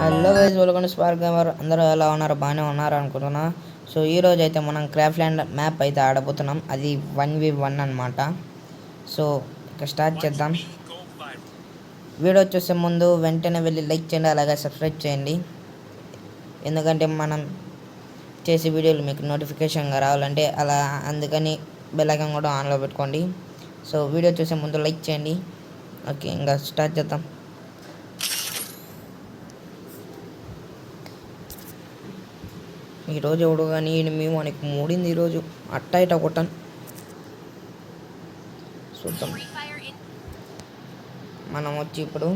Hello guys, welcome to spark gamer. అందరూ ఎలా ఉన్నారు? బాగానే ఉన్నారు అనుకుంటున్నా. సో ఈరోజు అయితే మనం క్రాఫ్ట్ ల్యాండ్ మ్యాప్ అయితే ఆడబోతున్నాం. అది 1v1 అనమాట. సో ఇక స్టార్ట్ చేద్దాం. వీడియో చూసే ముందు వెంటనే వెళ్ళి లైక్ చేయండి, అలాగే సబ్స్క్రైబ్ చేయండి. ఎందుకంటే మనం చేసే వీడియోలు మీకు నోటిఫికేషన్గా రావాలంటే అలా, అందుకని బెల్ ఐకాన్ కూడా ఆన్లో పెట్టుకోండి. సో వీడియో చూసే ముందు లైక్ చేయండి. ఓకే, ఇంకా స్టార్ట్ చేద్దాం. ఈరోజు ఎవడు కానీ మేము మనకి మూడింది ఈరోజు అట్ట ఇట కొట్టాను. చూద్దాం. మనం వచ్చి ఇప్పుడు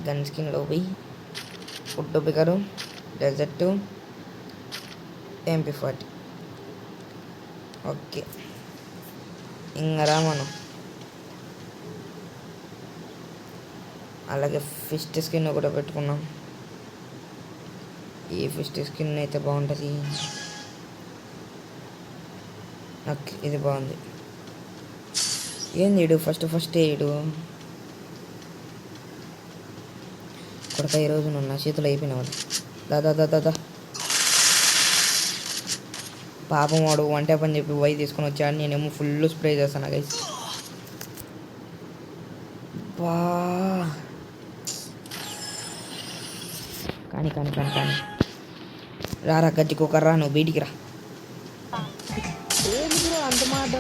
గన్ స్కిన్లో పోయి ఫుడ్ పికరు, డెజర్టు, MP40. ఓకే, ఇంకా మనం అలాగే ఫిస్ట్ స్కిన్ కూడా పెట్టుకున్నాం. ఈ ఫిస్ట్ స్కిన్ అయితే బాగుంటుంది. ఓకే, ఇది బాగుంది. ఏంది ఇడు ఫస్ట్ ఏడు కొడక. ఈరోజు నువ్వు నా చేతులు అయిపోయినావు. దాదా దాదా పాపం వాడు వంట పని చెప్పి వై తీసుకొని వచ్చాడు. నేనేమో ఫుల్ స్ప్రే చేస్తాను గైస్. బా కానీ కానీ కానీ కానీ రారా గజ్జి కుక్కర్రా, నువ్వు బయటికి రా. అంత మాట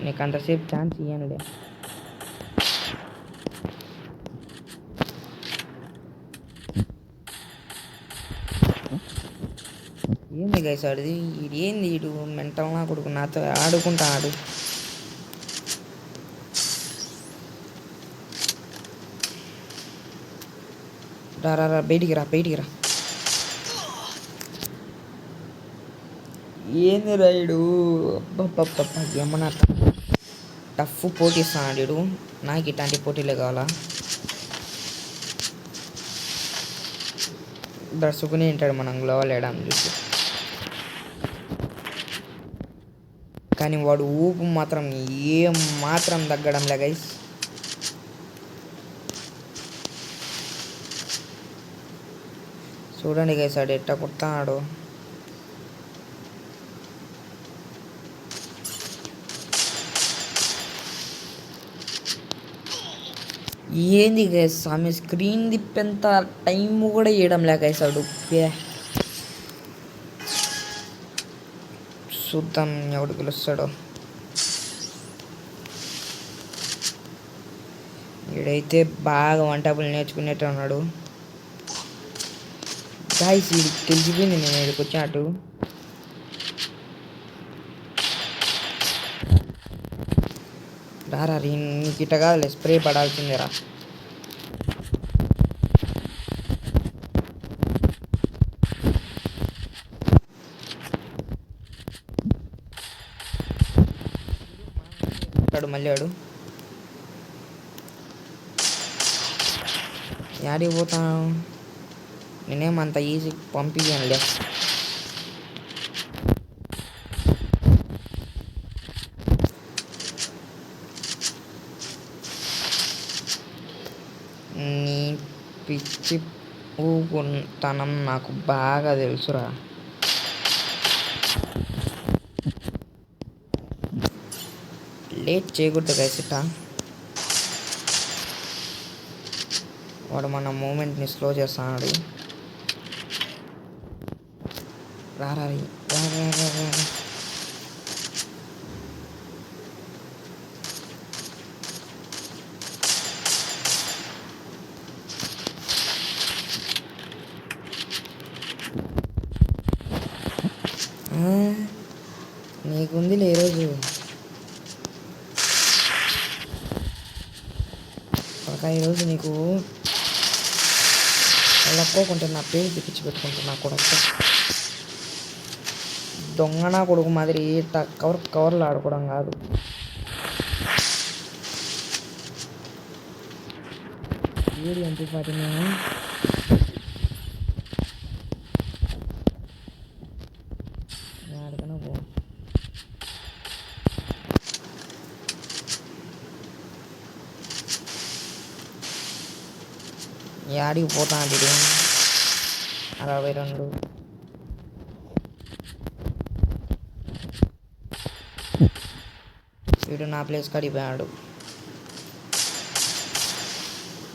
నీకు అంతసేపు ఛాన్స్ ఇయ్యానులే. ఏంది గైస్ ఆడిది? ఇది ఏంది? ఇడు మెంటల్ నా కొడుకు, నాతో ఆడుకుంటాడు. రా రా రా, బయటికి రా బయటికి రా. ఏంది రాయుడు? ఏమన్నా టఫ్ పోటీ ఇస్తాడు. నాకు ఇట్లాంటి పోటీలే కావాలా? దర్శకుని ఉంటాడు మనం గ్లోవల్ వేయడం చూసి. కానీ వాడు ఊపు మాత్రం ఏం మాత్రం తగ్గడంలే గైస్. చూడండి గైస్, ఆడు ఎట్ట కుడతాడు. ఏంది గైస్ ఆమె స్క్రీన్ తిప్పేంత టైం కూడా వేయడం లేక వేసాడు. చూద్దాం ఎవడు గెలుస్తాడో. వీడైతే బాగా వంటపులు నేర్చుకునేట్టు ఉన్నాడు గాయస్. వీడికి తెలిసిపోయింది నేను ఇక్కడికి వచ్చాటు. రారా, నీకు ఇట్ట కాదులే, స్ప్రే పడాల్సిందేరా. మళ్ళీ వాడు యాడికి పోతాను? నేనేమంత ఈజీ పంపించనులే. నీ పిచ్చి ఊగుంతనం నాకు బాగా తెలుసురా. లేట్ చేయకూడదు గైసిట. వాడు మన మూమెంట్ని స్లో చేస్తున్నాడు. రారా నీకుందిలే ఈరోజు. ఈరోజు నీకు వెళ్ళకపోకుంటే నా పేరు తెప్పించి పెట్టుకుంటున్నా కొడుకు. దొంగనా కొడుకు మాదిరి కవర్లు ఆడుకోవడం కాదు. వీడియో ఎంత పాటి మేము ఆడకనే పో. యాడికి పోతాడు 62. వీడు నా ప్లేస్ కడిపోయాడు.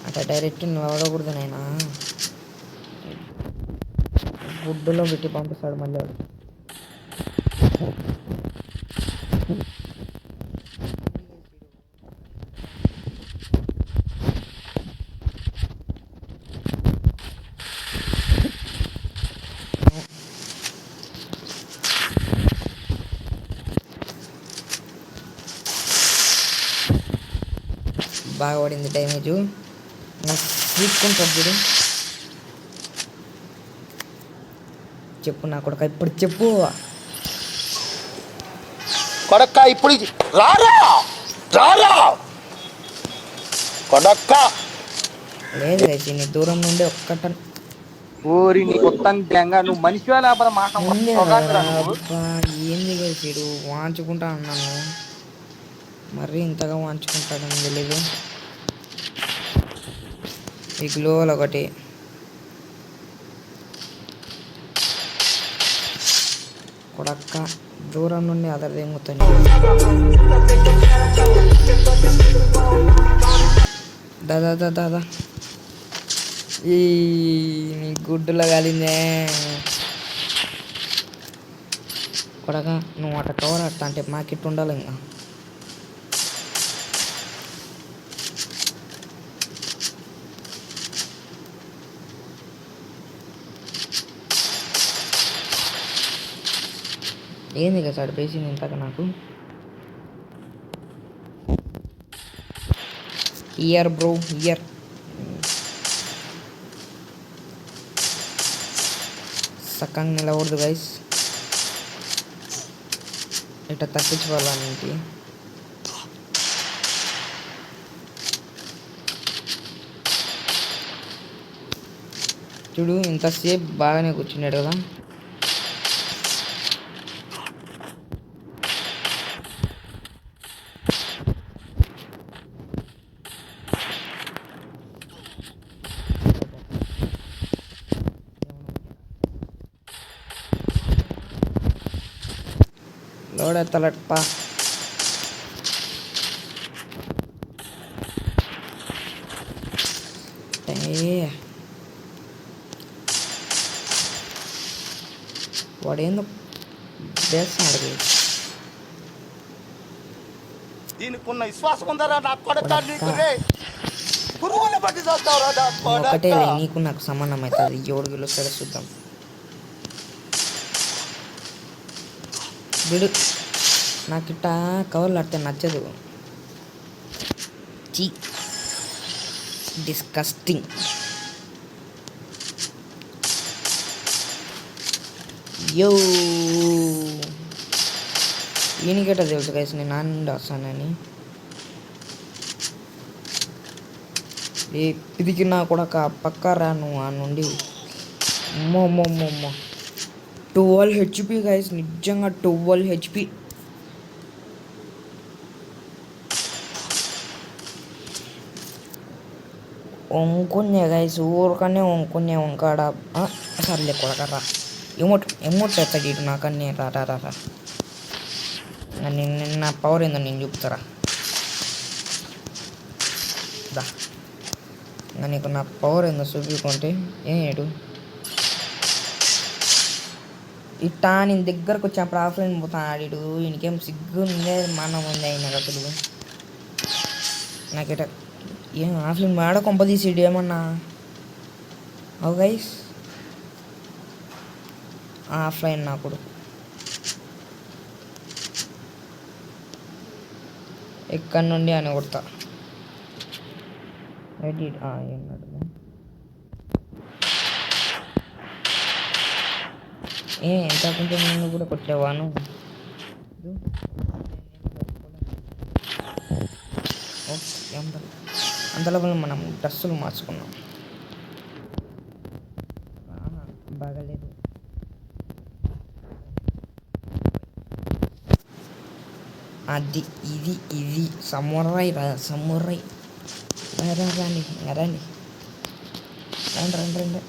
అట్లా డైరెక్ట్ నువ్వు ఎవడకూడదు నైనా, గుడ్డులో పెట్టి పంపిస్తాడు మళ్ళీ వాడు. బాగా పడింది డ్యామేజ్. తీసుకుంటాడు చూడు. చెప్పు నా కొడుక, ఇప్పుడు చెప్పు కొడక్క, ఇప్పుడు రారా రారా కొడక్క. లేదు రైతు, నీ దూరం నుండి ఒక్కట ఊరి నీ కొత్త గ్యాంగా నువ్వు మనిషివా లేకపోతే మాట ఏంది కలిసిడు వాంచుకుంటా అన్నాను. మరీ ఇంతగా వాంచుకుంటాడని తెలీదు. ఈ గ్లోవల్ ఒకటి కొడక్క, దూరం నుండి అదరదేముతుంది. దాదా దాదా ఈ నీ గుడ్డులో కాలిందే కొడక. నువ్వు అట్ట కవర్ అట్ట అంటే మాకెట్టు ఉండాలి ఇంకా. ఏంది కదా సార్ బేసింగ్ ఇంతక నాకు. Year bro year. సక్కంగా నిలవద్దు గైస్, ఇట్లా తప్పించుకోవాలంటే. చూడు ఇంతసేపు బాగానే కూర్చున్నాడు కదా. లోడెత్తలట్పా. వాడేందో చేస్తున్నాడు. దీనికి ఉన్న విశ్వాసం ఉందరా నా కొడక. పురుగులు పట్టి చేస్తావురా ఒకటే నీకు నాకు సంబంధం అవుతుంది. ఎవడు గెలుస్తాడో చూద్దాం. వీడు నాకు ఇట్టా కవర్లు ఆడితే నచ్చదు. చీ, డిస్కస్టింగ్. యో ఈయనకేట తెలుసు గైస్ నేను నా నుండి వస్తానని. ఏ పిదికినా కూడా పక్క రాను ఆ నుండి. అమ్మో 12 HP గైస్, నిజంగా 12 HP. వంకునే గైస్, ఊరికనే వంకునే వంకాడ. సర్లే కొడకరా. ఎమోట్ చేస్తాడు ఇటు నాకన్నీ. రా నిన్న నా పవర్ ఏందో నేను చూపుతారా. దా ఇంకా నీకు నా పవర్ ఏందో చూపించుకుంటే ఏడు ఇట్టా నేను దగ్గరకు వచ్చినప్పుడు ఆఫ్లైన్ పోతాను ఆడిడు. ఈయనకేం సిగ్గు ఉందే మనం ఉంది అయినా అసలు. నాకేట ఏం ఆఫ్లైన్ ఆడ కొంప తీసిడు ఏమన్నా. అవు గైస్ ఆఫ్లైన్ నాకుడు ఎక్కడి నుండి అని కొడతా. ఎడిట్ ఏమన్నాడు ఎంత కొంచెం నేను కూడా కొట్టేవాను. అంతలోపల మనం డ్రెస్సులు మార్చుకున్నాం. బాగాలేదు. అది ఇది సమురై రా సమురై. రండి రండి రండి రండి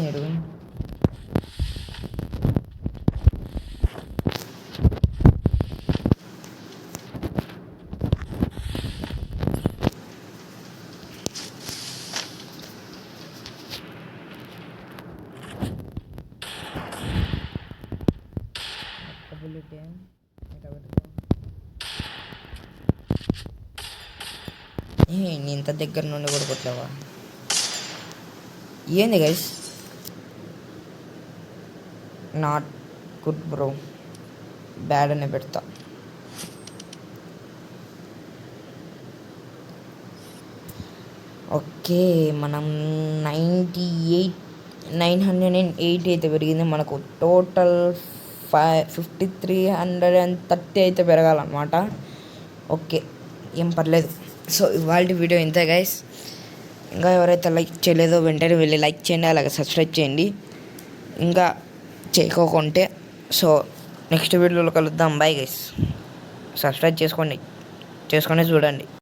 ఎడుగు నీ ఇంత దగ్గర నుండి కూడా కొట్టలేవా ఏంది guys not good bro bad అనే పెడతా ఓకే మనం 908 అయితే పెరిగింది మనకు టోటల్ 5330 అయితే పెరగాలన్నమాట ఓకే ఏం పర్లేదు సో ఇవాళ వీడియో ఇంతే గైస్ ఇంకా ఎవరైతే లైక్ చేయలేదో వెంటనే వెళ్ళి లైక్ చేయండి అలాగే సబ్స్క్రైబ్ చేయండి ఇంకా చేయకోకుంటే సో నెక్స్ట్ వీడియోలో కలుద్దాం బాయ్ గైస్ సబ్స్క్రైబ్ చేసుకొని చూడండి